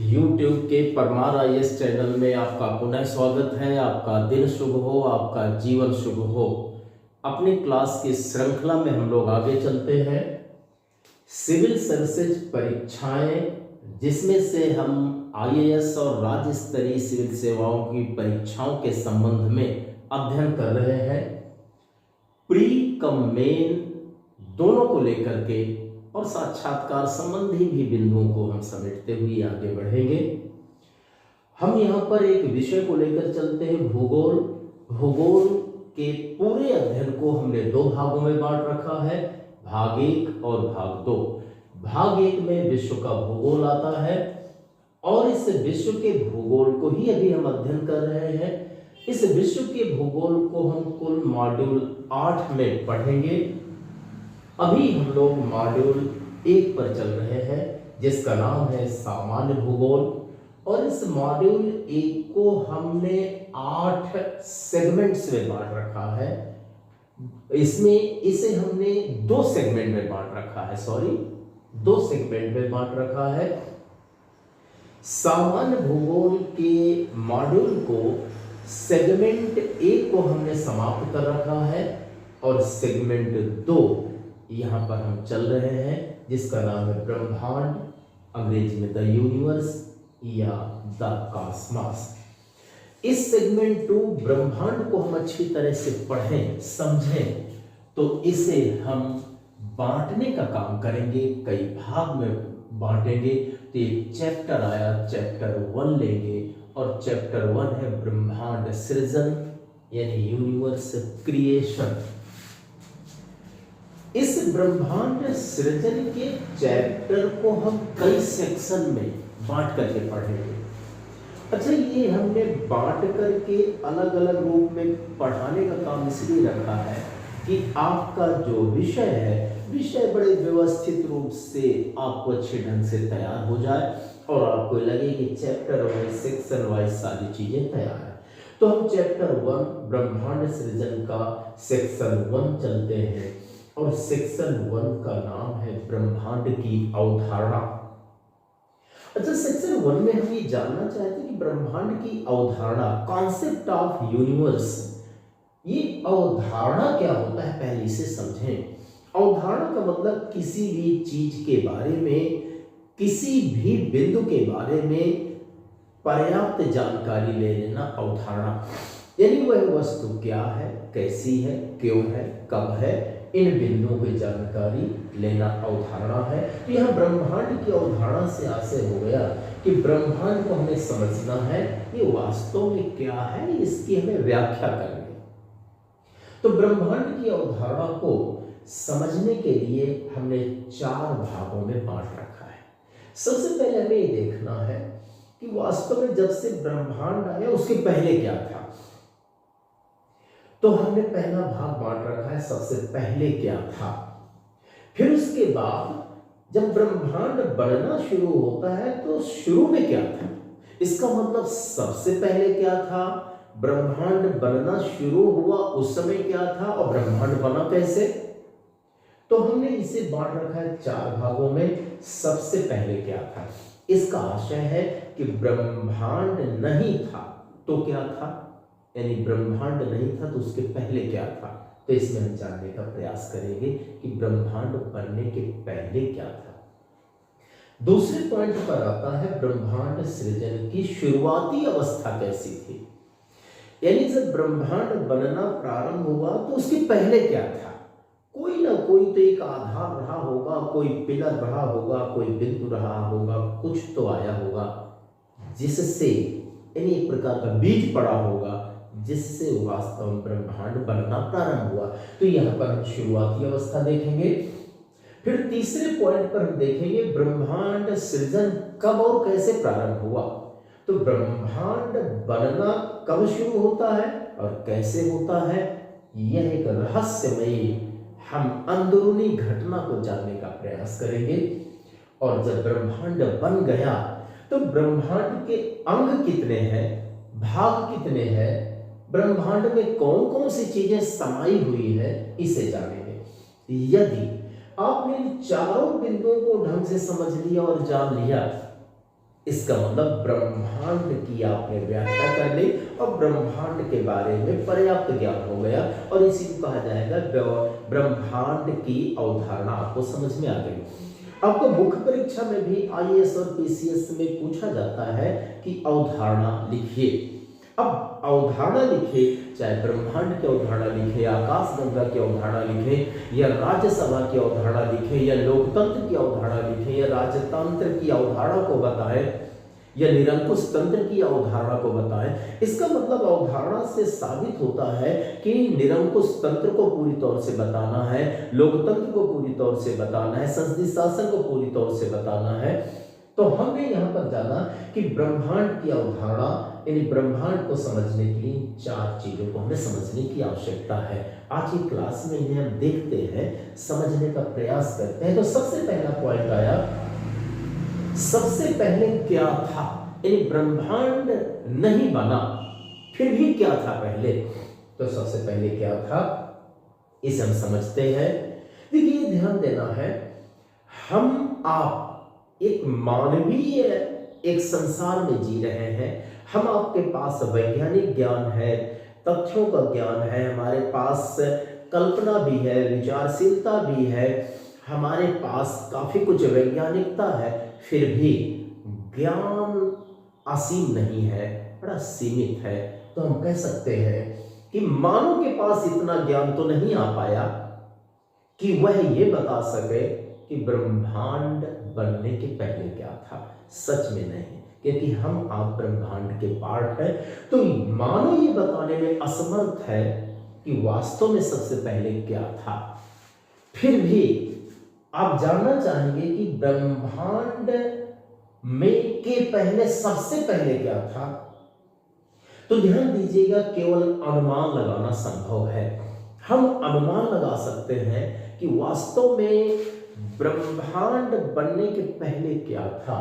YouTube के Parmar IAS channel में आपका पुनः स्वागत है। आपका दिन शुभ हो, आपका जीवन शुभ हो। अपनी क्लास की श्रृंखला में हम लोग आगे चलते हैं। सिविल सर्विसेज परीक्षाएं, जिसमें से हम आईएएस और राज्य स्तरीय सिविल सेवाओं की परीक्षाओं के संबंध में अध्ययन कर रहे हैं। प्री कम मेन दोनों को लेकर के और साक्षात्कार संबंधी भी बिंदुओं को हम समेटते हुए आगे बढ़ेंगे। हम यहाँ पर एक विषय को लेकर चलते हैं, भूगोल। भूगोल के पूरे अध्ययन को हमने दो भागों में बांट रखा है, भाग 1 और भाग 2। भाग 1 में विश्व का भूगोल आता है और इस विश्व के भूगोल को ही अभी हम अध्ययन कर रहे हैं। इस विश्व के भूगोल को हम कुल मॉड्यूल 8 में पढ़ेंगे। अभी हम लोग मॉड्यूल 1 पर चल रहे हैं, जिसका नाम है सामान्य भूगोल। और इस मॉड्यूल 1 को हमने 8 सेगमेंट्स में बांट रखा है। इसे हमने 2 सेगमेंट में बांट रखा है, 2 सेगमेंट में बांट रखा है। सामान्य भूगोल के मॉड्यूल को सेगमेंट 1 को हमने समाप्त कर रखा है और सेगमेंट 2 यहाँ पर हम चल रहे हैं, जिसका नाम है ब्रह्मांड, अंग्रेजी में द यूनिवर्स या द कॉस्मॉस। इस सेगमेंट 2 ब्रह्मांड को हम अच्छी तरह से पढ़ें, समझें, तो इसे हम बांटने का काम करेंगे, कई भाग में बांटेंगे। तो एक चैप्टर आया, चैप्टर 1 लेंगे और चैप्टर 1 है ब्रह्मांड सृजन यानी यूनिवर्स क्रिएशन। इस ब्रह्मांड सृजन के चैप्टर को हम कई सेक्शन में बांट करके पढ़ेंगे। अच्छा, ये हमने बांट करके अलग अलग रूप में पढ़ाने का काम इसलिए रखा है कि आपका जो विषय है, विषय बड़े व्यवस्थित रूप से आपको अच्छे ढंग से तैयार हो जाए और आपको लगे कि चैप्टर वाइज, सेक्शन वाइज सारी चीजें तैयार है। तो हम चैप्टर 1 ब्रह्मांड सृजन का सेक्शन 1 चलते हैं और सेक्शन 1 का नाम है ब्रह्मांड की अवधारणा। अच्छा, सेक्शन 1 में हम ये जानना चाहते हैं कि ब्रह्मांड की अवधारणा, कॉन्सेप्ट ऑफ यूनिवर्स, ये अवधारणा क्या होता है पहले इसे समझें। अवधारणा का मतलब किसी भी चीज के बारे में, किसी भी बिंदु के बारे में पर्याप्त जानकारी ले लेना अवधारणा। यानी वह वस्तु क्या है, कैसी है, क्यों है, कब है, इन बिंदुओं की जानकारी लेना अवधारणा है। तो यहाँ ब्रह्मांड की अवधारणा से आशय हो गया कि ब्रह्मांड को हमें समझना है, ये वास्तव में क्या है, इसकी हमें व्याख्या करनी है। तो ब्रह्मांड की अवधारणा को समझने के लिए हमने 4 भागों में बांट रखा है। सबसे पहले हमें ये देखना है कि वास्तव में जब से ब्रह्मांड आया उसके पहले क्या था। तो हमने पहला भाग बांट रखा है, सबसे पहले क्या था। फिर उसके बाद जब ब्रह्मांड बनना शुरू होता है तो शुरू में क्या था, इसका मतलब सबसे पहले क्या था, ब्रह्मांड बनना शुरू हुआ उस समय क्या था और ब्रह्मांड बना कैसे। तो हमने इसे बांट रखा है 4 भागों में। सबसे पहले क्या था, इसका आशय है कि ब्रह्मांड नहीं था तो क्या था, यानी ब्रह्मांड नहीं था तो उसके पहले क्या था। तो इसमें हम जानने का प्रयास करेंगे कि ब्रह्मांड बनने के पहले क्या था। दूसरे पॉइंट पर आता है ब्रह्मांड सृजन की शुरुआती अवस्था कैसी थी, यानी जब ब्रह्मांड बनना प्रारंभ हुआ तो उसके पहले क्या था। कोई ना कोई तो एक आधार रहा होगा, कोई पिलर रहा होगा, कोई बिंदु रहा होगा, कुछ तो आया होगा जिससे, यानी एक प्रकार का बीज पड़ा होगा जिससे वास्तव में ब्रह्मांड बनना प्रारंभ हुआ। तो यहाँ पर हम शुरुआती अवस्था देखेंगे। फिर तीसरे पॉइंट पर हम देखेंगे ब्रह्मांड सृजन कब और कैसे प्रारंभ हुआ। तो ब्रह्मांड बनना कब शुरू होता है और कैसे होता है, यह एक रहस्यमयी, हम अंदरूनी घटना को जानने का प्रयास करेंगे। और जब ब्रह्मांड बन गया तो ब्रह्मांड के अंग कितने हैं, भाग कितने हैं, ब्रह्मांड में कौन कौन सी चीजें समाई हुई है, इसे जानेंगे। यदि आपने इन चारों बिंदुओं को ढंग से समझ लिया और जान लिया इसका मतलब ब्रह्मांड की आपने व्याख्या कर ली और ब्रह्मांड के बारे में पर्याप्त ज्ञान हो गया, और इसी को कहा जाएगा ब्रह्मांड की अवधारणा आपको समझ में आ गई। आपको मुख्य परीक्षा में भी आईएएस और पीसीएस में पूछा जाता है कि अवधारणा लिखिए। अब अवधारणा लिखे, चाहे ब्रह्मांड की अवधारणा लिखे, आकाश गंगा की अवधारणा लिखे, या राज्यसभा की अवधारणा लिखे, या लोकतंत्र की अवधारणा लिखे, या राजतंत्र की अवधारणा को बताएं, या निरंकुश तंत्र की अवधारणा को बताएं। इसका मतलब अवधारणा से साबित होता है कि निरंकुश तंत्र को पूरी तौर से बताना है, लोकतंत्र को पूरी तौर से बताना है, संसदीय शासन को पूरी तौर से बताना है। तो हमने यहाँ पर जाना कि ब्रह्मांड की अवधारणा, यानी ब्रह्मांड को समझने के लिए 4 चीजों को हमें समझने की आवश्यकता है। आज की क्लास में इन्हें हम देखते हैं, समझने का प्रयास करते हैं। तो सबसे पहला पॉइंट आया, सबसे पहले क्या था, यानी ब्रह्मांड नहीं बना फिर भी क्या था पहले। तो सबसे पहले क्या था इसे हम समझते हैं। देखिए, ध्यान देना है, हम आप एक मानवीय एक संसार में जी रहे हैं। हम आपके पास वैज्ञानिक ज्ञान है, तथ्यों का ज्ञान है, हमारे पास कल्पना भी है, विचारशीलता भी है, हमारे पास काफी कुछ वैज्ञानिकता है, फिर भी ज्ञान असीम नहीं है, बड़ा सीमित है। तो हम कह सकते हैं कि मानव के पास इतना ज्ञान तो नहीं आ पाया कि वह ये बता सके कि ब्रह्मांड बनने के पहले क्या था। सच में नहीं, क्योंकि हम आप ब्रह्मांड के पार्ट हैं। तो मानव ये बताने में असमर्थ है कि वास्तव में सबसे पहले क्या था। फिर भी आप जानना चाहेंगे कि ब्रह्मांड में के पहले सबसे पहले क्या था। तो ध्यान दीजिएगा, केवल अनुमान लगाना संभव है। हम अनुमान लगा सकते हैं कि वास्तव में ब्रह्मांड बनने के पहले क्या था।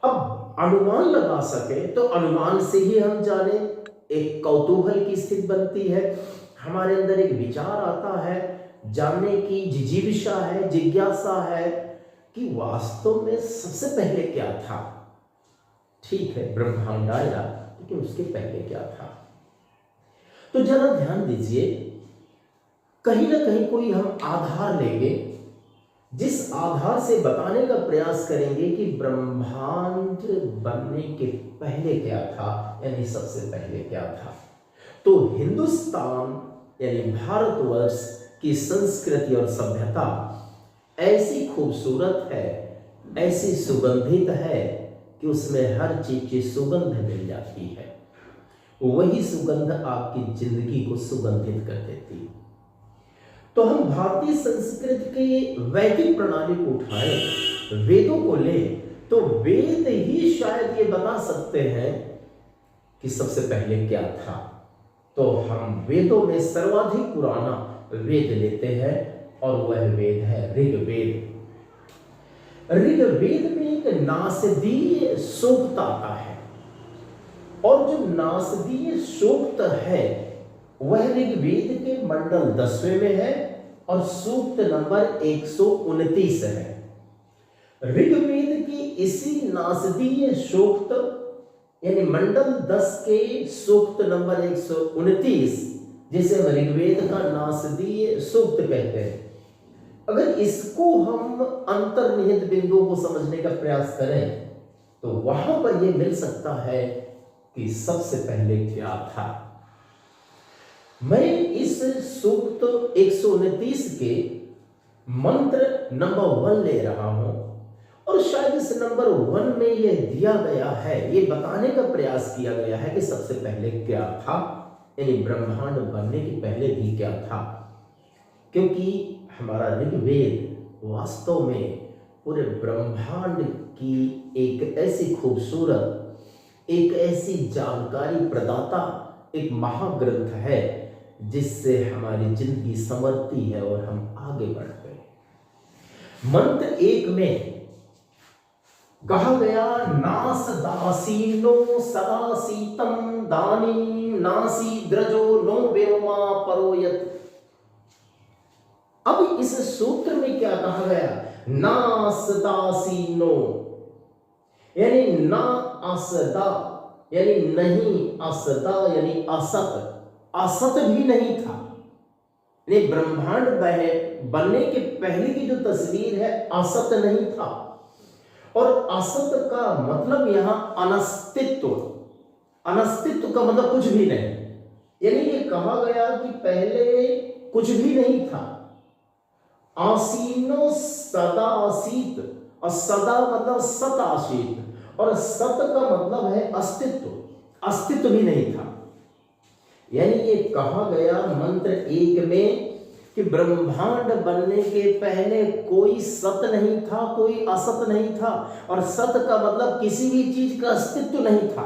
अब अनुमान लगा सके तो अनुमान से ही हम जाने, एक कौतूहल की स्थिति बनती है, हमारे अंदर एक विचार आता है, जानने की जिजीविषा है, जिज्ञासा है कि वास्तव में सबसे पहले क्या था। ठीक है, ब्रह्मांड आया, लेकिन उसके पहले क्या था। तो जरा ध्यान दीजिए, कहीं ना कहीं कोई हम आधार लेंगे, जिस आधार से बताने का प्रयास करेंगे कि ब्रह्मांड बनने के पहले क्या था, यानी सबसे पहले क्या था। तो हिंदुस्तान यानी भारतवर्ष की संस्कृति और सभ्यता ऐसी खूबसूरत है, ऐसी सुगंधित है कि उसमें हर चीज की सुगंध मिल जाती है। वही सुगंध आपकी जिंदगी को सुगंधित कर देती है। तो हम भारतीय संस्कृति की वैदिक प्रणाली को उठाएं, वेदों को लें, तो वेद ही शायद ये बता सकते हैं कि सबसे पहले क्या था। तो हम वेदों में सर्वाधिक पुराना वेद लेते हैं और वह वेद है ऋग्वेद। ऋग्वेद में एक नासदीय सूक्त आता है, और जो नासदीय सूक्त है वह ऋग्वेद के मंडल 10वें में है और सूक्त नंबर 129 है। ऋग्वेद की इसी नासदीय सूक्त यानी मंडल 10 के सूक्त नंबर 129, जिसे हम ऋग्वेद का नासदीय सूक्त कहते हैं, अगर इसको हम अंतर्निहित बिंदुओं को समझने का प्रयास करें तो वहां पर यह मिल सकता है कि सबसे पहले क्या था। मैं इस सूक्त 129 के मंत्र नंबर 1 ले रहा हूं, और शायद इस नंबर 1 में यह दिया गया है, यह बताने का प्रयास किया गया है कि सबसे पहले क्या था, यानी ब्रह्मांड बनने के पहले भी क्या था। क्योंकि हमारा ऋग्वेद वास्तव में पूरे ब्रह्मांड की एक ऐसी खूबसूरत, एक ऐसी जानकारी प्रदाता एक महाग्रंथ है जिससे हमारी जिंदगी संवरती है और हम आगे बढ़ते हैं। मंत्र 1 में कहा गया, नास दासीनो सदा सीतम दानी नासी द्रजो नो व्योमा परोयत। अब इस सूत्र में क्या कहा गया, नास दासीनो, यानी ना असदा, यानी नहीं, असदा यानी असत, असत भी नहीं था। यानी ब्रह्मांड बनने के पहले की जो तस्वीर है असत नहीं था। और असत का मतलब यहां अनस्तित्व, अनस्तित्व का मतलब कुछ भी नहीं। यानी ये कहा गया कि पहले कुछ भी नहीं था। आसीनो सदा आसीत, और सदा मतलब सत आसीत, और सत का मतलब है अस्तित्व, अस्तित्व भी नहीं था। यानी ये कहा गया मंत्र 1 में कि ब्रह्मांड बनने के पहले कोई सत नहीं था, कोई असत नहीं था। और सत का मतलब किसी भी चीज का अस्तित्व नहीं था,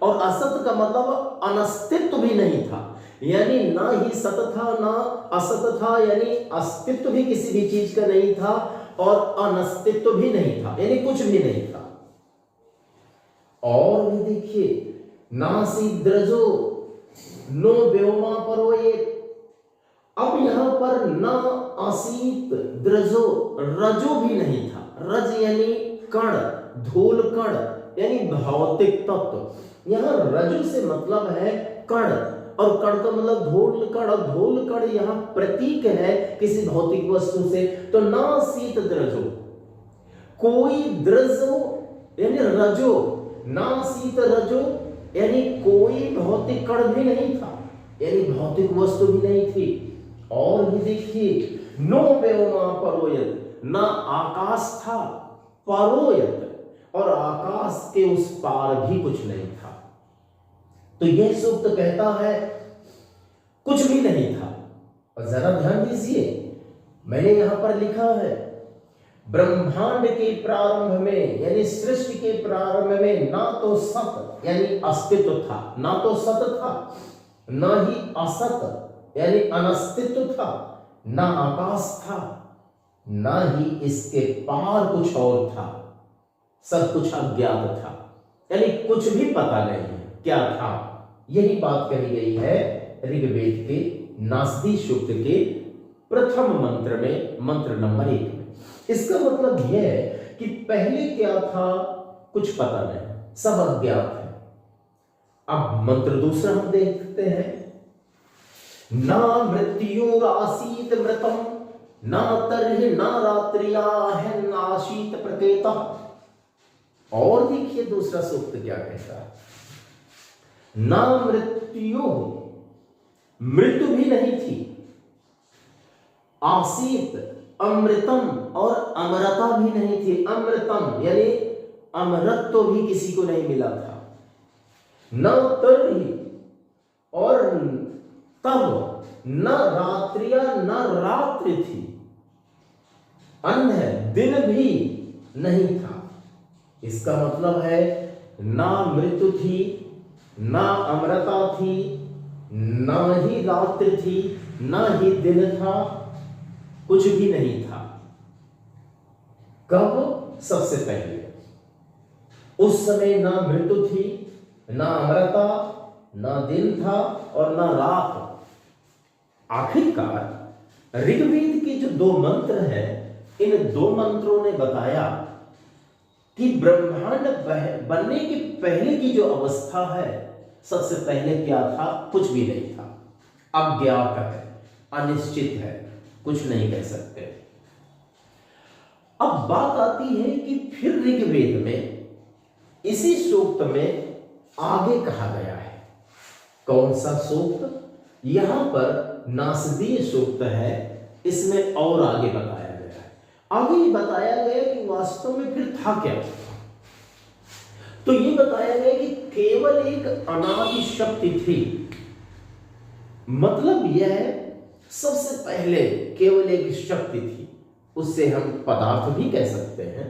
और असत का मतलब अनस्तित्व भी नहीं था। यानी ना ही सत था ना असत था, यानी अस्तित्व भी किसी भी चीज का नहीं था और अनस्तित्व भी नहीं था, यानी कुछ भी नहीं था। और भी देखिए, नासी द्रजो नो व्योमा परो ये, अब यहां पर न आसीत द्रजो, रजो भी नहीं था। रज यानी कण, धूल कण, यानी भौतिक तत्व। यहां रजो से मतलब है कण, और कण का मतलब धूल कण, और धूल कण यहां प्रतीक है किसी भौतिक वस्तु से। तो न आसीत द्रजो, कोई द्रजो यानी रजो, न आसीत रजो यानी कोई भौतिक कण भी नहीं था, यानी भौतिक वस्तु भी नहीं थी। और भी देखिए, नो व्योमा परोयत, ना आकाश था, परोयत और आकाश के उस पार भी कुछ नहीं था। तो यह सूक्त कहता है कुछ भी नहीं था। और जरा ध्यान दीजिए, मैंने यहां पर लिखा है ब्रह्मांड के प्रारंभ में, यानी सृष्टि के प्रारंभ में ना तो सत यानी अस्तित्व था, ना तो सत था, ना ही असत यानी अनस्तित्व था, ना आकाश था, ना ही इसके पार कुछ और था। सब कुछ अज्ञात था, यानी कुछ भी पता नहीं है क्या था। यही बात कही गई है ऋग्वेद के नासदी सूक्त के प्रथम मंत्र में, मंत्र नंबर 1 में। इसका मतलब यह है कि पहले क्या था कुछ पता नहीं, सब अज्ञात है। अब मंत्र दूसरा हम देखते हैं, ना मृत्युरासीत मृतम, ना तर्हि ना रात्रिया है नाशीत प्रकेता। और देखिए दूसरा सूक्त क्या कहता है, ना मृत्यु, मृत्यु भी नहीं थी, आसीत अमृतम, और अमरता भी नहीं थी। अमृतम यानी अमृत तो भी किसी को नहीं मिला था। न तर्हि, और तब न रात्रिया न रात्रि थी, अन्य दिन भी नहीं था। इसका मतलब है ना मृत्यु थी, ना अमृता थी, ना ही रात्रि थी, ना ही दिन था, कुछ भी नहीं था। कब? सबसे पहले। उस समय ना मृत्यु थी, ना अमृता, ना दिन था और ना रात। आखिरकार ऋग्वेद के जो 2 मंत्र हैं, इन 2 मंत्रों ने बताया कि ब्रह्मांड बनने के पहले की जो अवस्था है, सबसे पहले क्या था? कुछ भी नहीं था, अज्ञात है, अनिश्चित है, कुछ नहीं कह सकते। अब बात आती है कि फिर ऋग्वेद में इसी सूक्त में आगे कहा गया है। कौन सा सूक्त? यहां पर नासदीय सूक्त है, इसमें और आगे बताया गया है। आगे ये बताया गया कि वास्तव में फिर था क्या। तो ये बताया गया कि केवल एक अनादि शक्ति थी। मतलब यह है सबसे पहले केवल एक शक्ति थी, उससे हम पदार्थ भी कह सकते हैं,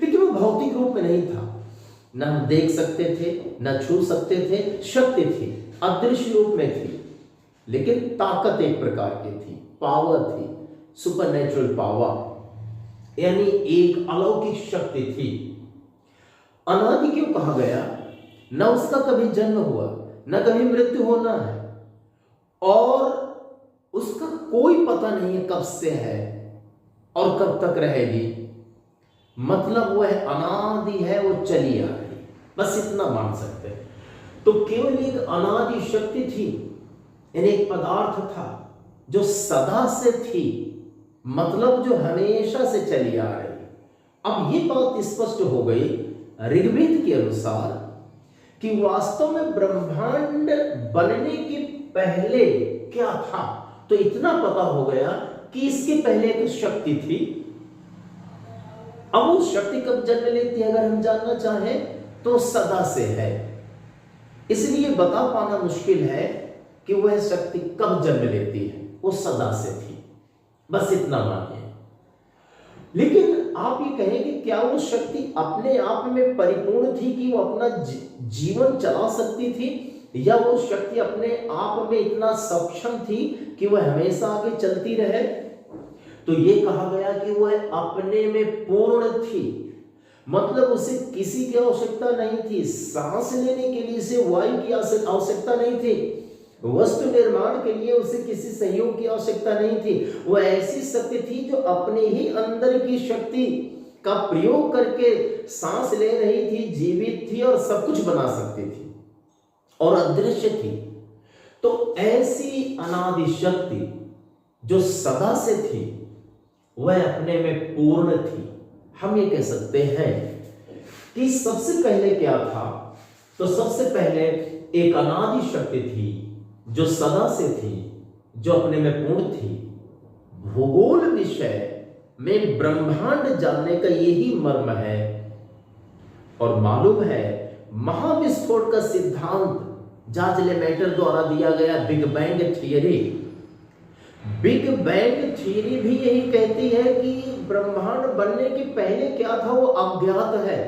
लेकिन वो भौतिक रूप में नहीं था, न हम देख सकते थे, न छू सकते थे। शक्ति थी, अदृश्य रूप में थी, लेकिन ताकत एक प्रकार की थी, पावर थी, सुपरनेचुरल पावर, यानी एक अलौकिक शक्ति थी। अनादि क्यों कहा गया? न उसका कभी जन्म हुआ, न कभी मृत्यु होना है, और उसका कोई पता नहीं है कब से है और कब तक रहेगी। मतलब वह अनादि है, वो चली आ रही, बस इतना मान सकते हैं। तो केवल एक अनादि शक्ति थी, यानी एक पदार्थ था जो सदा से थी, मतलब जो हमेशा से चली आ रही। अब ये बात स्पष्ट हो गई ऋग्वेद के अनुसार कि वास्तव में ब्रह्मांड बनने के पहले क्या था। तो इतना पता हो गया कि इसके पहले एक शक्ति थी। अब वो शक्ति कब जन्म लेती है अगर हम जानना चाहें तो सदा से है, इसलिए बता पाना मुश्किल है कि वह शक्ति कब जन्म लेती है, वो सदा से थी, बस इतना मानिए। लेकिन आप ये कहें कि क्या वो शक्ति अपने आप में परिपूर्ण थी कि वो अपना जीवन चला सकती थी, या वो शक्ति अपने आप में इतना सक्षम थी कि वह हमेशा आगे चलती रहे। तो ये कहा गया कि वह अपने में पूर्ण थी, मतलब उसे किसी की आवश्यकता नहीं थी, सांस लेने के लिए उसे वायु की आवश्यकता नहीं थी, वस्तु निर्माण के लिए उसे किसी सहयोग की आवश्यकता नहीं थी। वह ऐसी शक्ति थी जो अपने ही अंदर की शक्ति का प्रयोग करके सांस ले रही थी, जीवित थी और सब कुछ बना सकती थी और अदृश्य थी। तो ऐसी अनादि शक्ति जो सदा से थी वह अपने में पूर्ण थी। हम ये कह सकते हैं कि सबसे पहले क्या था, तो सबसे पहले एक अनादि शक्ति थी जो सदा से थी, जो अपने में पूर्ण थी। भूगोल विषय में ब्रह्मांड जानने का यही मर्म है। और मालूम है महाविस्फोट का सिद्धांत जॉर्ज लेमेटर द्वारा दिया गया big bang theory, big bang theory भी यही कहती है कि ब्रह्मांड बनने के पहले क्या था वो अज्ञात है,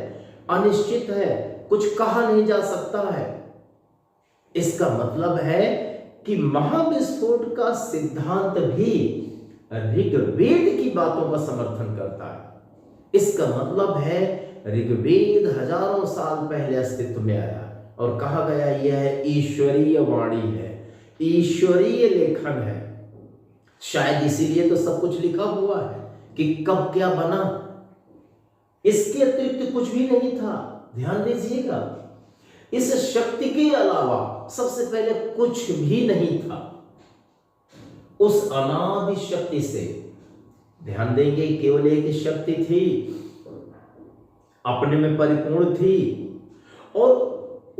अनिश्चित है, कुछ कहा नहीं जा सकता है। इसका मतलब है कि महाविस्फोट का सिद्धांत भी ऋग्वेद की बातों का समर्थन करता है। इसका मतलब है ऋग्वेद हजारों साल पहले अस्तित्व में आया और कहा गया यह ईश्वरीय वाणी है, ईश्वरीय लेखन है। शायद इसीलिए तो सब कुछ लिखा हुआ है कि कब क्या बना, इसके अतिरिक्त कुछ भी नहीं था। ध्यान दीजिएगा, इस शक्ति के अलावा सबसे पहले कुछ भी नहीं था। उस अनादि शक्ति से, ध्यान देंगे, केवल एक शक्ति थी, अपने में परिपूर्ण थी और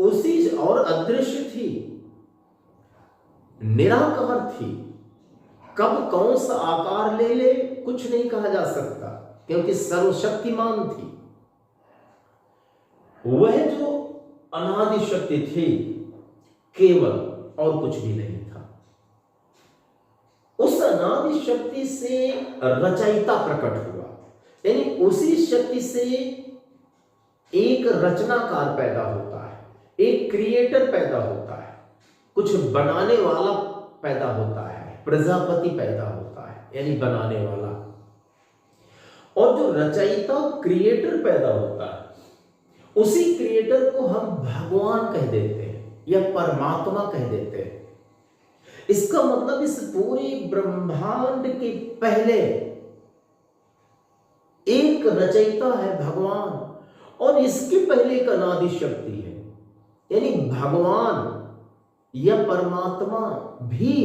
उसी और अदृश्य थी, निराकार थी। कब कौन सा आकार ले ले कुछ नहीं कहा जा सकता, क्योंकि सर्वशक्तिमान थी। वह जो अनादि शक्ति थी केवल, और कुछ भी नहीं था। उस अनादि शक्ति से रचयिता प्रकट हुआ, यानी उसी शक्ति से एक रचनाकार पैदा होता है, एक क्रिएटर पैदा होता है, कुछ बनाने वाला पैदा होता है, प्रजापति पैदा होता है, यानी बनाने वाला। और जो रचयिता क्रिएटर पैदा होता है, उसी क्रिएटर को हम भगवान कह देते हैं या परमात्मा कह देते हैं। इसका मतलब इस पूरे ब्रह्मांड के पहले एक रचयिता है भगवान, और इसके पहले एक अनादि शक्ति है, यानी भगवान या परमात्मा भी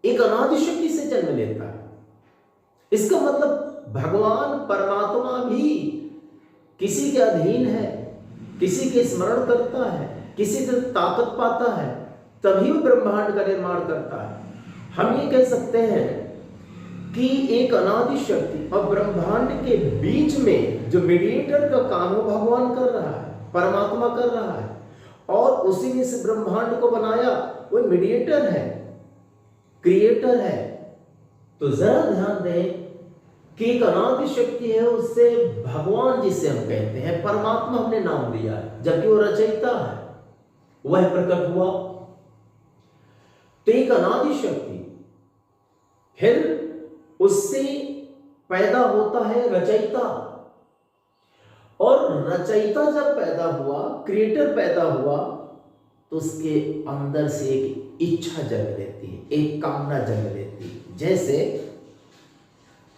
एक अनादि शक्ति से जन्म लेता है। इसका मतलब भगवान परमात्मा भी किसी के अधीन है, किसी के स्मरण करता है, किसी से ताकत पाता है, तभी वो ब्रह्मांड का निर्माण करता है। हम ये कह सकते हैं कि एक अनादि शक्ति और ब्रह्मांड के बीच में जो मीडिएटर का काम है भगवान कर रहा है, परमात्मा कर रहा है, और उसी ने इस ब्रह्मांड को बनाया, वो मीडिएटर है, क्रिएटर है। तो जरा ध्यान दें कि एक अनादि शक्ति है, उससे भगवान जिसे हम कहते हैं, परमात्मा हमने नाम दिया है, जबकि वो रचयिता है, वह प्रकट हुआ। तो एक अनादि शक्ति, फिर उससे पैदा होता है रचयिता, और रचयिता जब पैदा हुआ, क्रिएटर पैदा हुआ, तो उसके अंदर से एक इच्छा जन्म लेती है, एक कामना जन्म लेती है। जैसे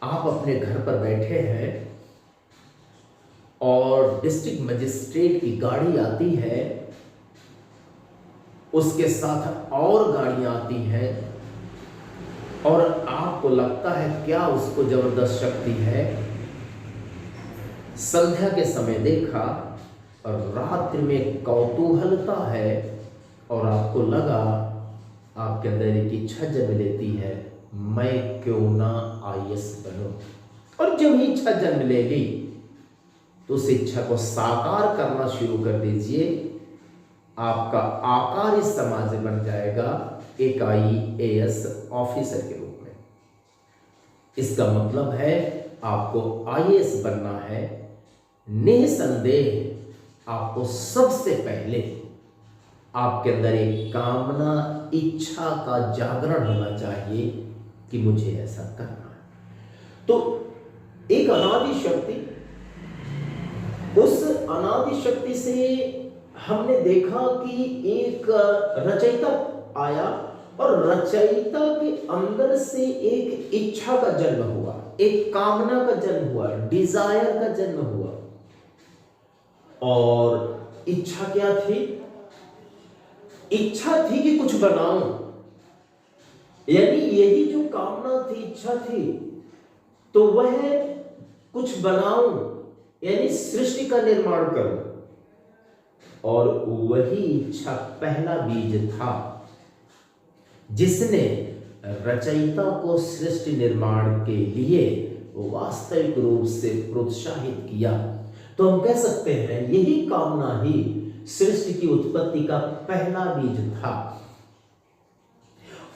आप अपने घर पर बैठे हैं और डिस्ट्रिक्ट मजिस्ट्रेट की गाड़ी आती है, उसके साथ और गाड़ियां आती हैं, और आपको लगता है क्या उसको जबरदस्त शक्ति है। संध्या के समय देखा और रात्रि में कौतूहलता है और आपको लगा, आपके अंदर एक इच्छा जन्म लेती है, मैं क्यों ना आईएएस बनूं। और जब इच्छा जन्म लेगी तो उस इच्छा को साकार करना शुरू कर दीजिए। आपका आकार इस समाज में बन जाएगा एक आईएएस ऑफिसर के रूप में। इसका मतलब है आपको आईएएस बनना है। निसंदेह आपको सबसे पहले आपके अंदर एक कामना, इच्छा का जागरण होना चाहिए कि मुझे ऐसा करना है। तो एक अनादि शक्ति, उस अनादि शक्ति से हमने देखा कि एक रचयिता आया और रचयिता के अंदर से एक इच्छा का जन्म हुआ, एक कामना का जन्म हुआ, डिजायर का जन्म हुआ। और इच्छा क्या थी? इच्छा थी कि कुछ बनाऊं, यानी यही जो कामना थी, इच्छा थी, तो वह कुछ बनाऊं यानी सृष्टि का निर्माण करूं। और वही इच्छा पहला बीज था जिसने रचयिता को सृष्टि निर्माण के लिए वास्तविक रूप से प्रोत्साहित किया। तो हम कह सकते हैं यही कामना ही सृष्टि की उत्पत्ति का पहला बीज था।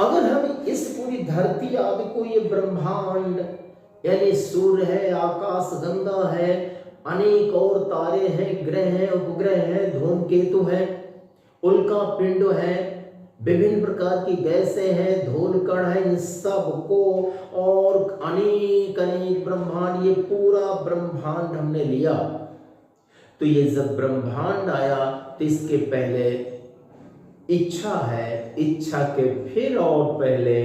अगर हम इस पूरी धरती आदि को, ये ब्रह्मांड यानी सूर्य है, आकाश गंगा है, अनेक और तारे हैं, ग्रह हैं, उपग्रह हैं, धूमकेतु हैं, उल्का पिंड है, विभिन्न प्रकार की गैसें हैं, धूलकण है, इन सब को और अनेक अनेक ब्रह्मांड, ये पूरा ब्रह्मांड हमने लिया। तो ये जब ब्रह्मांड आया तो इसके पहले इच्छा है, इच्छा के फिर और पहले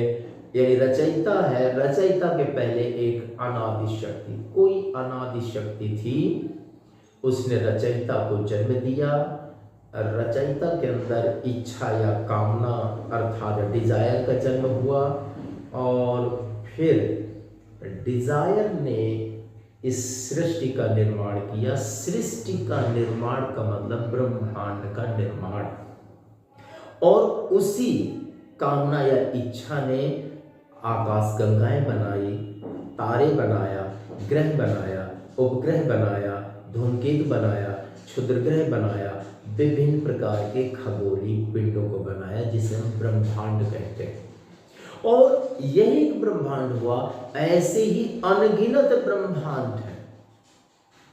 यानी रचयिता है, रचयिता के पहले एक अनादि शक्ति, कोई अनादि शक्ति थी, उसने रचयिता को जन्म दिया। रचयिता के अंदर इच्छा या कामना अर्थात डिजायर का जन्म हुआ और फिर डिजायर ने इस सृष्टि का निर्माण किया। सृष्टि का निर्माण का मतलब ब्रह्मांड का निर्माण, और उसी कामना या इच्छा ने आकाश गंगाएं बनाई, तारे बनाया, ग्रह बनाया, उपग्रह बनाया, धूमकेतु बनाया, क्षुद्र ग्रह बनाया, विभिन्न प्रकार के खगोलीय पिंडों को बनाया जिसे हम ब्रह्मांड कहते हैं। और यही एक ब्रह्मांड हुआ, ऐसे ही अनगिनत ब्रह्मांड है,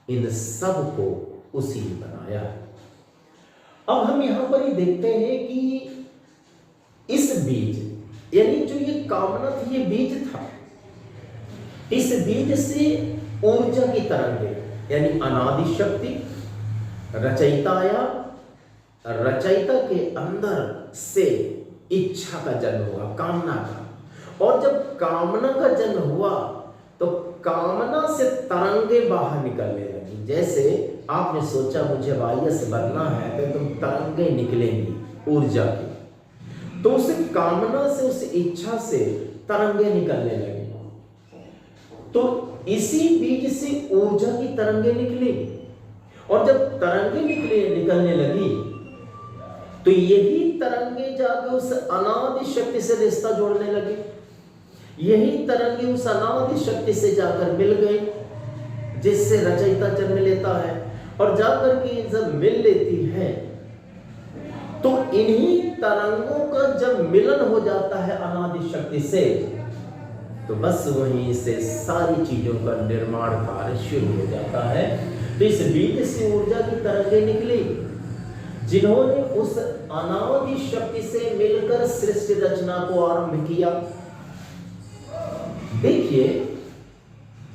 इन सब को उसी ने बनाया। अब हम यहां पर ही देखते हैं कि इस बीज यानी जो ये कामना थी, ये बीज था, इस बीज से ऊर्जा की तरंगे यानी अनादि शक्ति, रचयिता आया, रचयिता के अंदर से इच्छा का जन्म हुआ, कामना का। और जब कामना का जन्म हुआ तो कामना से तरंगे बाहर निकलने लगी। जैसे आपने सोचा मुझे आईएएस बनना है तो तुम तरंगे निकलेंगी ऊर्जा की, तो उस कामना से, उस इच्छा से तरंगे निकलने लगी। तो इसी बीज से ऊर्जा की तरंगे निकली, और जब तरंगे निकलने लगी तो यही तरंगे जाकर उस अनादि शक्ति से रिश्ता जोड़ने लगी। यही तरंगे उस अनादि शक्ति से जाकर मिल गई जिससे रचयिता जन्म लेता है, और जाकर के जब मिल लेती है तो इन्हीं तरंगों का जब मिलन हो जाता है अनादि शक्ति से, तो बस वहीं से सारी चीजों का निर्माण कार्य शुरू हो जाता है। तो इस बीज से ऊर्जा की तरंगे निकली जिन्होंने उस अनादि शक्ति से मिलकर सृष्टि रचना को आरंभ किया। देखिए,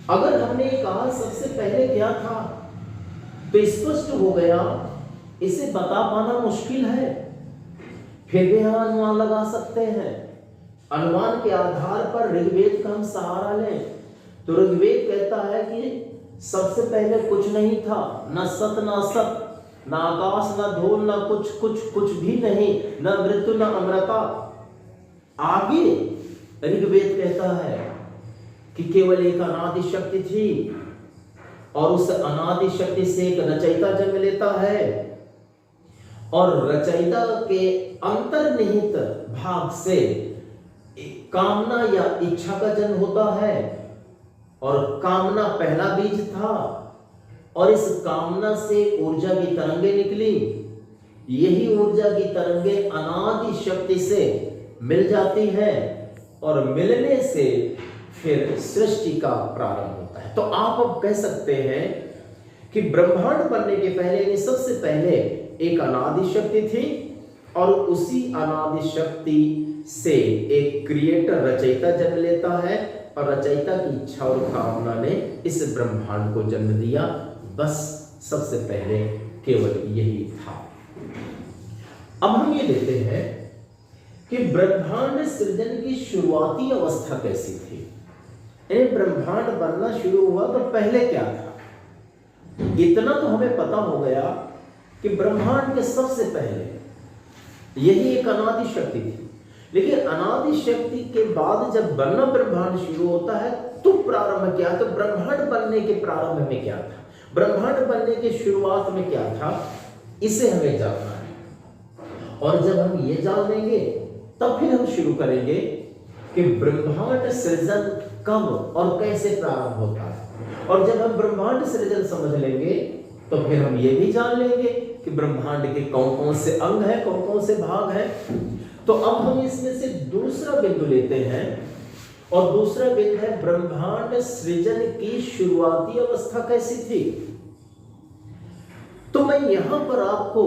अगर हमने कहा सबसे पहले क्या था तो स्पष्ट हो गया, इसे बता पाना मुश्किल है, फिर भी हम अनुमान लगा सकते हैं। अनुमान के आधार पर ऋग्वेद का हम सहारा लें तो ऋग्वेद कहता है कि सबसे पहले कुछ नहीं था, न सत न असत, न आकाश न धूल, न कुछ भी नहीं, न मृत्यु न अमरता। आगे ऋग्वेद कहता है कि केवल एक अनादि शक्ति थी और उस अनादि शक्ति से एक रचयिता जन्म लेता है और रचयिता के अंतर्निहित भाग से कामना या इच्छा का जन्म होता है और कामना पहला बीज था और इस कामना से ऊर्जा की तरंगे निकली। यही ऊर्जा की तरंगे अनादि शक्ति से मिल जाती है और मिलने से फिर सृष्टि का प्रारंभ होता है। तो आप अब कह सकते हैं कि ब्रह्मांड बनने के पहले यानी सबसे पहले एक अनादि शक्ति थी और उसी अनादि शक्ति से एक क्रिएटर रचयिता जन्म लेता है और रचयिता की इच्छा और कामना ने इस ब्रह्मांड को जन्म दिया। बस सबसे पहले केवल यही था। अब हम ये लेते हैं कि ब्रह्मांड सृजन की शुरुआती अवस्था कैसी थी। ब्रह्मांड बनना शुरू हुआ तो पहले क्या था? इतना तो हमें पता हो गया कि ब्रह्मांड के सबसे पहले यही एक अनादि शक्ति थी, लेकिन अनादि शक्ति के बाद जब बनना ब्रह्मांड शुरू होता है तो प्रारंभ क्या? तो ब्रह्मांड बनने के प्रारंभ में क्या था, ब्रह्मांड बनने के शुरुआत में क्या था, इसे हमें जानना है। और जब हम ये जान लेंगे तब फिर हम शुरू करेंगे कि ब्रह्मांड सृजन कब और कैसे प्रारंभ होता है। और जब हम ब्रह्मांड सृजन समझ लेंगे तो फिर हम ये भी जान लेंगे कि ब्रह्मांड के कौन कौन से अंग हैं, कौन कौन से भाग हैं। तो अब हम इसमें से दूसरा बिंदु लेते हैं और दूसरा बिंदु है ब्रह्मांड सृजन की शुरुआती अवस्था कैसी थी। तो मैं यहां पर आपको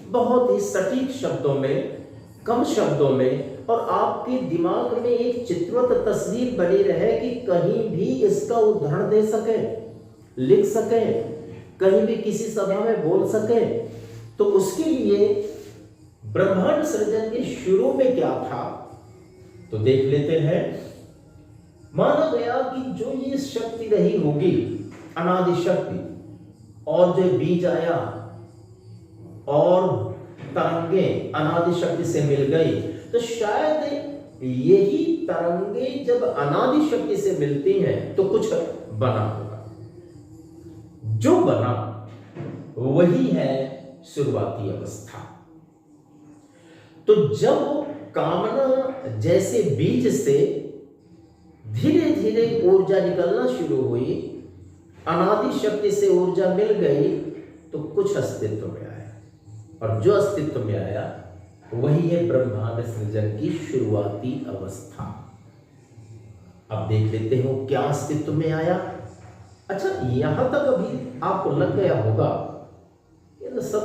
बहुत ही सटीक शब्दों में, कम शब्दों में और आपके दिमाग में एक चित्रवत तस्वीर बनी रहे कि कहीं भी इसका उदाहरण दे सके, लिख सके, कहीं भी किसी सभा में बोल सके। तो उसके लिए ब्रह्मांड सृजन के शुरू में क्या था तो देख लेते हैं। माना गया कि जो ये शक्ति रही होगी अनादि शक्ति और जो बीज आया और तरंगे अनादि शक्ति से मिल गई, तो शायद यही तरंगे जब अनादि शक्ति से मिलती हैं तो कुछ बना होगा। जो बना वही है शुरुआती अवस्था। तो जब कामना जैसे बीज से धीरे धीरे ऊर्जा निकलना शुरू हुई, अनादि शक्ति से ऊर्जा मिल गई तो कुछ अस्तित्व में आया और जो अस्तित्व में आया वही है ब्रह्मांड सृजन की शुरुआती अवस्था। अब देख लेते हो क्या अस्तित्व में आया। अच्छा, यहां तक अभी आपको लग गया होगा ये तो सब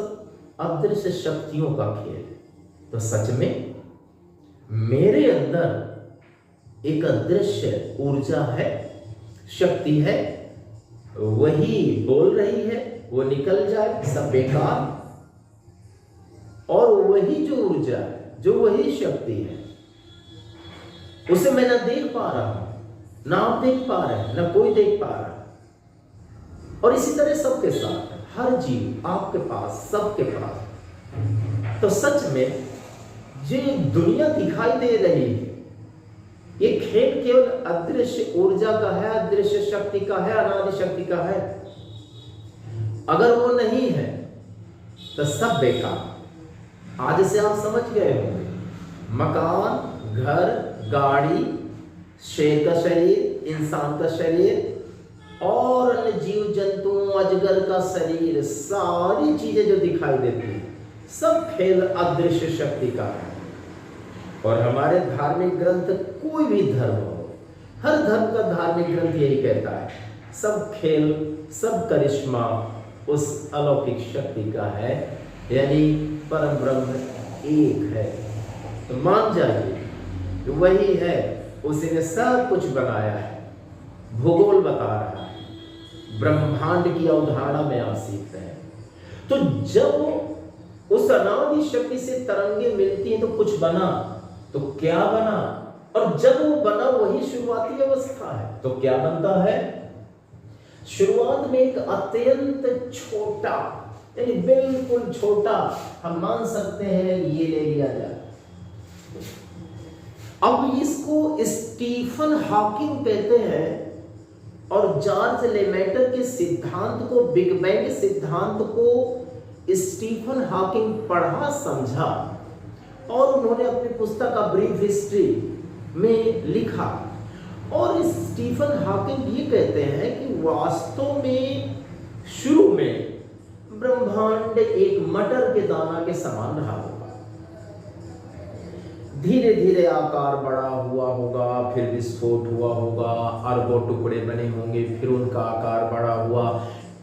अदृश्य शक्तियों का खेल। तो सच में मेरे अंदर एक अदृश्य ऊर्जा है, शक्ति है, वही बोल रही है, वो निकल जाए सब बेकार। और वही जो ऊर्जा है, जो वही शक्ति है, उसे मैं ना देख पा रहा हूं, ना आप देख पा रहे हैं, ना कोई देख पा रहा। और इसी तरह सबके साथ है, हर जीव आपके पास, सबके पास। तो सच में ये दुनिया दिखाई दे रही है, ये खेल केवल अदृश्य ऊर्जा का है, अदृश्य शक्ति का है, अनादि शक्ति का है। अगर वो नहीं है तो सब बेकार। आज से आप समझ गए होंगे, मकान, घर, गाड़ी, शेर का शरीर, इंसान का शरीर और अन्य जीव जंतुओं, अजगर का शरीर, सारी चीजें जो दिखाई देती हैं सब खेल अदृश्य शक्ति का है। और हमारे धार्मिक ग्रंथ, कोई भी धर्म हो, हर धर्म का धार्मिक ग्रंथ यही कहता है, सब खेल, सब करिश्मा उस अलौकिक शक्ति का है, यानी परम ब्रह्म एक है। तो मान जाइए वही है, उसी ने सब कुछ बनाया है, भूगोल बता रहा है, ब्रह्मांड की अवधारणा में आसीत है। तो जब उस अनादि शक्ति से तरंगे मिलती हैं तो कुछ बना, तो क्या बना? और जब वो बना वही शुरुआती अवस्था है, तो क्या बनता है? शुरुआत में एक अत्यंत छोटा, यानी बिल्कुल छोटा, हम मान सकते हैं ये ले लिया जाए। अब इसको स्टीफन हॉकिंग कहते हैं और जॉर्ज लेमेटर के सिद्धांत को, बिग बैंग सिद्धांत को स्टीफन हॉकिंग पढ़ा, समझा और उन्होंने अपनी पुस्तक का ब्रीफ हिस्ट्री में लिखा। और स्टीफन हॉकिंग ये कहते हैं कि वास्तव में शुरू में ब्रह्मांड एक मटर के दाना के समान रहा होगा, धीरे धीरे आकार बड़ा हुआ होगा, फिर विस्फोट हुआ होगा, अरबों टुकड़े बने होंगे, फिर उनका आकार बड़ा हुआ,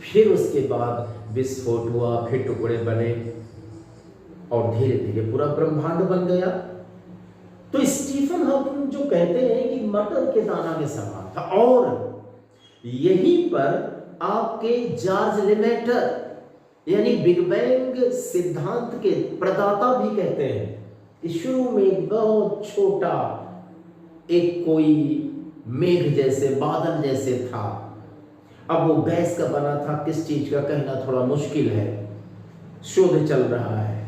फिर उसके बाद विस्फोट हुआ, फिर टुकड़े बने और धीरे धीरे पूरा ब्रह्मांड बन गया। तो स्टीफन हॉकिंग जो कहते हैं कि मटर के दाना के समान था, और यहीं पर आपके जॉर्ज लेमेटर यानी बिग बैंग सिद्धांत के प्रदाता भी कहते हैं कि शुरू में एक बहुत छोटा, एक कोई मेघ जैसे, बादल जैसे था। अब वो गैस का बना था, किस चीज का कहना थोड़ा मुश्किल है, शोध चल रहा है।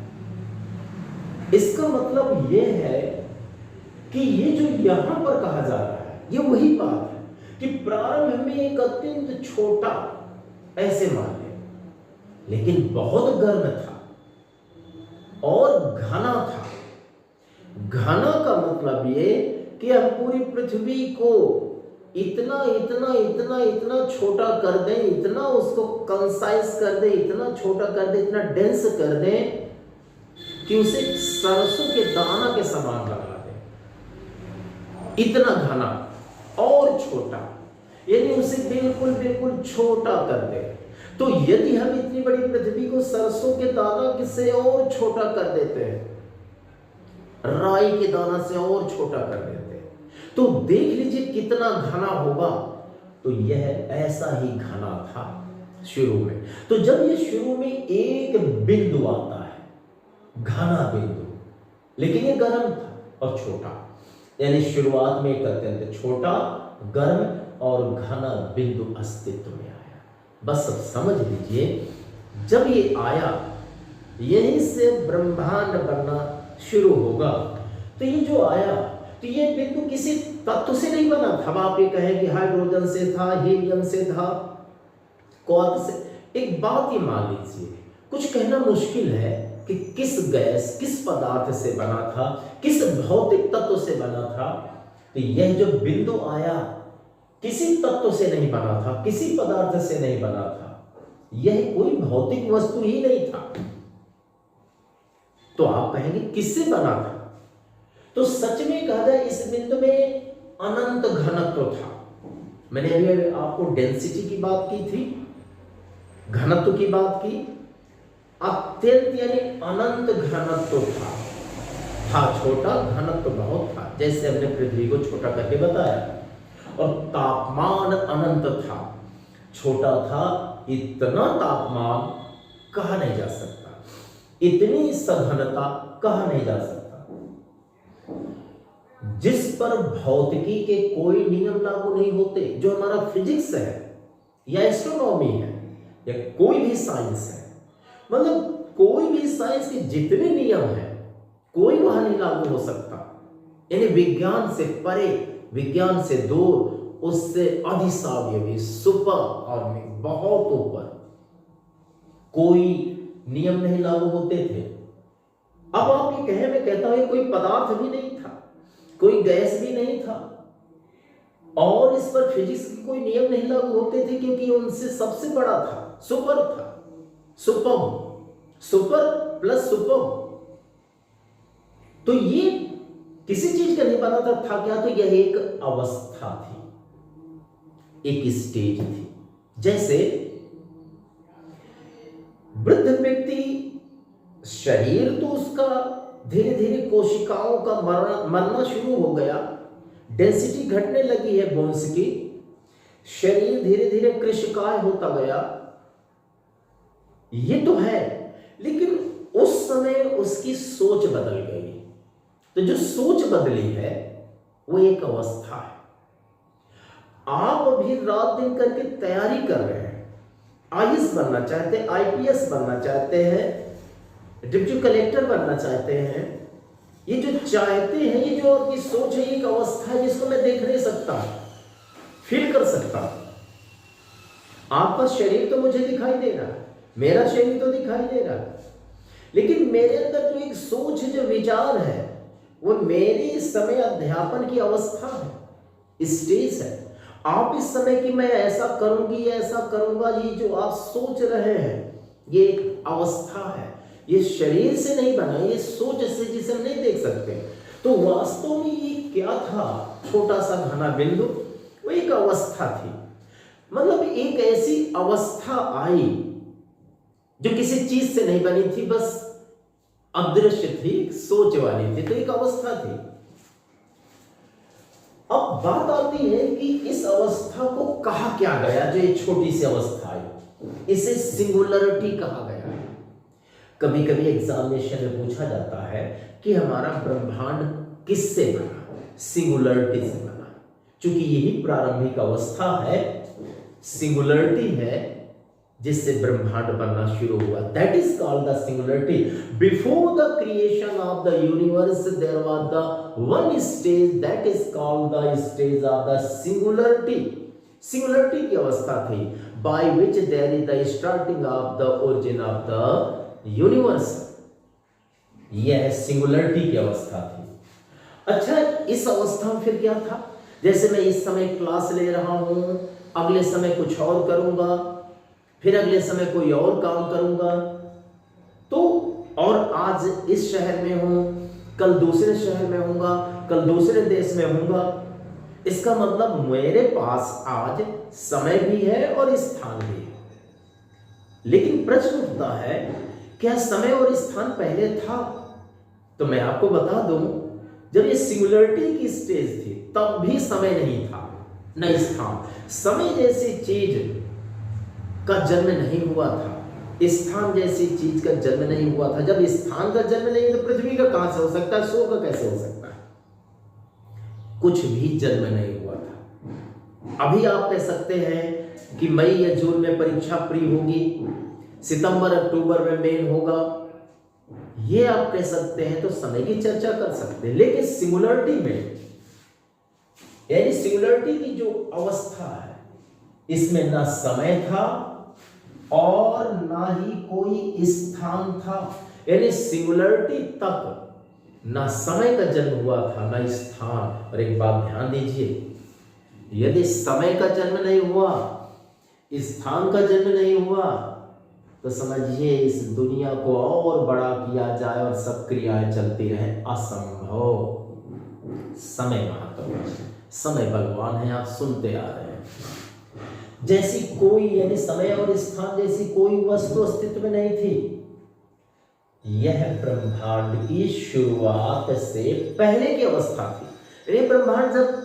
इसका मतलब ये है कि ये जो यहां पर कहा जा रहा है, ये वही बात है कि प्रारंभ में एक अत्यंत छोटा, ऐसे मान ले, लेकिन बहुत गर्म था और घना था। घना का मतलब ये कि हम पूरी पृथ्वी को इतना इतना इतना इतना छोटा कर दें, इतना उसको कंसाइज कर दें, इतना छोटा कर दें, इतना डेंस कर दें कि उसे सरसों के दाना के समान बना दें। इतना घना और छोटा, यानी उसे बिल्कुल बिल्कुल छोटा कर दें। तो यदि हम इतनी बड़ी पृथ्वी को सरसों के दाना से और छोटा कर देते हैं, राई के दाना से और छोटा कर देते हैं, तो देख लीजिए कितना घना होगा। तो यह ऐसा ही घना था शुरू में। तो जब ये शुरू में एक बिंदु आता है, घना बिंदु, लेकिन ये गर्म था और छोटा, यानी शुरुआत में एक अत्यंत छोटा, गर्म और घना बिंदु अस्तित्व में आया। बस अब समझ लीजिए, जब ये आया, यहीं से ब्रह्मांड बनना शुरू होगा। तो ये जो आया, तो ये बिंदु किसी तत्व से नहीं बना था। अब आप ये कहें कि हाइड्रोजन से था, हीलियम से था, क्वार्क से। एक बात ये मान लीजिए, कुछ कहना मुश्किल है कि किस गैस, किस पदार्थ से बना था, किस भौतिक तत्व से बना था। तो यह जो बिंदु आया, किसी तत्व से नहीं बना था, किसी पदार्थ से नहीं बना था, यह कोई भौतिक वस्तु ही नहीं था। तो आप कहेंगे किससे बना था? तो सच में कहा जाए, इस बिंदु में अनंत घनत्व था। मैंने अभी आपको डेंसिटी की बात की थी, घनत्व की बात की। अत्यंत यानी अनंत घनत्व था छोटा, घनत्व बहुत था, जैसे हमने पृथ्वी को छोटा करके बताया। और तापमान अनंत था, छोटा था, इतना तापमान कहा नहीं जा सकता, इतनी सघनता कहा नहीं जा सकता, जिस पर भौतिकी के कोई नियम लागू नहीं होते। जो हमारा फिजिक्स है या एस्ट्रोनॉमी है या कोई भी साइंस है, मतलब कोई भी साइंस के जितने नियम हैं, कोई वहां नहीं लागू हो सकता। यानी विज्ञान से परे, विज्ञान से दूर, उससे अधिसावयवी, सुपर ऑर्मिक, बहुत ऊपर कोई नियम नहीं लागू होते थे। अब आप ये कहें, मैं कहता हूं कोई पदार्थ भी नहीं था, कोई गैस भी नहीं था, और इस पर फिजिक्स के कोई नियम नहीं लागू होते थे, क्योंकि उनसे सबसे बड़ा था, सुपर था, सुपर, सुपर प्लस सुपर। तो ये किसी चीज का नहीं बना था क्या? तो यह एक अवस्था थी, एक स्टेज थी। जैसे वृद्ध व्यक्ति, शरीर तो उसका धीरे धीरे कोशिकाओं का मरना शुरू हो गया, डेंसिटी घटने लगी है बोन्स की, शरीर धीरे धीरे कृशकाय होता गया, ये तो है। लेकिन उस समय उसकी सोच बदल गई। तो जो सोच बदली है वो एक अवस्था है। आप अभी रात दिन करके तैयारी कर रहे हैं, आईएएस बनना चाहते हैं, आईपीएस बनना चाहते हैं, डिप्टी कलेक्टर बनना चाहते हैं, ये जो चाहते हैं, ये जो आपकी सोच है, एक अवस्था है जिसको मैं देख नहीं सकता, फील कर सकता। आपका शरीर तो मुझे दिखाई दे रहा है, मेरा शरीर तो दिखाई दे रहा है, लेकिन मेरे अंदर जो एक सोच है, जो विचार है, वो मेरे इस समय अध्यापन की अवस्था है, स्टेज है। आप इस समय कि मैं ऐसा करूंगी, ऐसा करूंगा, ये जो आप सोच रहे हैं, ये एक अवस्था है, ये शरीर से नहीं बना, ये सोच से जिसे हम नहीं देख सकते। तो वास्तव में ये क्या था? छोटा सा घना बिंदु, वो एक अवस्था थी। मतलब एक ऐसी अवस्था आई जो किसी चीज से नहीं बनी थी, बस अदृश्य थी, सोच वाली थी, तो एक अवस्था थी। अब बात आती है कि इस अवस्था को कहा क्या गया, जो ये छोटी सी अवस्था आई, इसे सिंगुलरिटी कहा गया। कभी कभी एग्जामिनेशन में पूछा जाता है कि हमारा ब्रह्मांड किससे बना? सिंगुलरिटी से बना। क्योंकि यही प्रारंभिक अवस्था है, सिंगुलरिटी है, जिससे ब्रह्मांड बनना शुरू हुआ। That is called the singularity. Before the creation of the universe there was the one stage, that is called the stage of the singularity. Singularity की अवस्था थी, by which there is the starting of the origin of the universe. यह singularity की अवस्था थी। अच्छा, इस अवस्था में फिर क्या था? जैसे मैं इस समय क्लास ले रहा हूं, अगले समय कुछ और करूंगा, फिर अगले समय कोई और काम करूंगा, तो और आज इस शहर में हूं, कल दूसरे शहर में होऊंगा, कल दूसरे देश में होऊंगा। इसका मतलब मेरे पास आज समय भी है और स्थान भी है। लेकिन प्रश्न उठता है, क्या समय और स्थान पहले था? तो मैं आपको बता दूं, जब ये सिंगुलरिटी की स्टेज थी तब भी समय नहीं था, न स्थान। समय जैसी चीज का जन्म नहीं हुआ था, स्थान जैसी चीज का जन्म नहीं हुआ था। जब स्थान का जन्म नहीं है तो पृथ्वी का कहां से हो सकता है, सूर्य का कैसे हो सकता है? कुछ भी जन्म नहीं हुआ था। अभी आप कह सकते हैं कि मई या जून में परीक्षा प्री होगी, सितंबर अक्टूबर में मेन होगा, ये आप कह सकते हैं, तो समय की चर्चा कर सकते हैं। लेकिन सिंगुलरिटी में, यानी सिंगुलरिटी की जो अवस्था है, इसमें ना समय था और ना ही कोई स्थान था। यानी सिंगुलरिटी तक ना समय का जन्म हुआ था, ना स्थान। और एक बात ध्यान दीजिए, यदि समय का जन्म नहीं हुआ, स्थान का जन्म नहीं हुआ, तो समझिए इस दुनिया को और बड़ा किया जाए और सब क्रियाएं चलती रहे, असंभव। समय महत्वपूर्ण, समय बलवान है, आप सुनते आ रहे हैं। जैसी कोई, यानी समय और स्थान जैसी कोई वस्तु अस्तित्व में नहीं थी। यह ब्रह्मांड की शुरुआत से पहले की अवस्था थी। ये ब्रह्मांड जब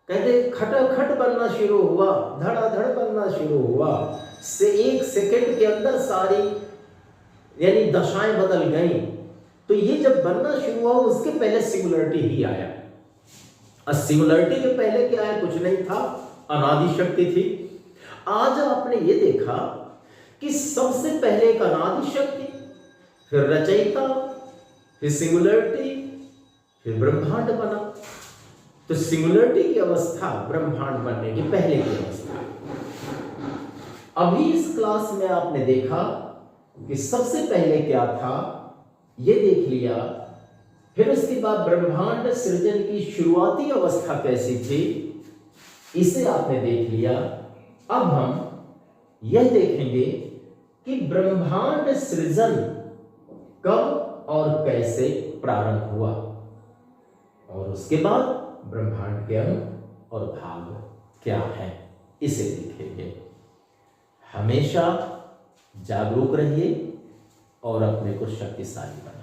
कहते खटाखट बनना शुरू हुआ, धड़ाधड़ बनना शुरू हुआ, से एक सेकंड के अंदर सारी यानी दशाएं बदल गई। तो ये जब बनना शुरू हुआ, उसके पहले सिंगुलरिटी ही आया। और सिंगुलरिटी के पहले क्या है? कुछ नहीं था, अनादि शक्ति थी। आज आपने ये देखा कि सबसे पहले एक अनादि शक्ति, फिर रचयिता, फिर सिंगुलरिटी, फिर ब्रह्मांड बना। तो सिंगुलरिटी की अवस्था ब्रह्मांड बनने की पहले की अवस्था। अभी इस क्लास में आपने देखा कि सबसे पहले क्या था, ये देख लिया। फिर उसके बाद ब्रह्मांड सृजन की शुरुआती अवस्था कैसी थी, इसे आपने देख लिया। अब हम यह देखेंगे कि ब्रह्मांड सृजन कब और कैसे प्रारंभ हुआ, और उसके बाद ब्रह्मांड के अंग और भाग क्या है, इसे देखेंगे। हमेशा जागरूक रहिए और अपने को शक्तिशाली बनाइए।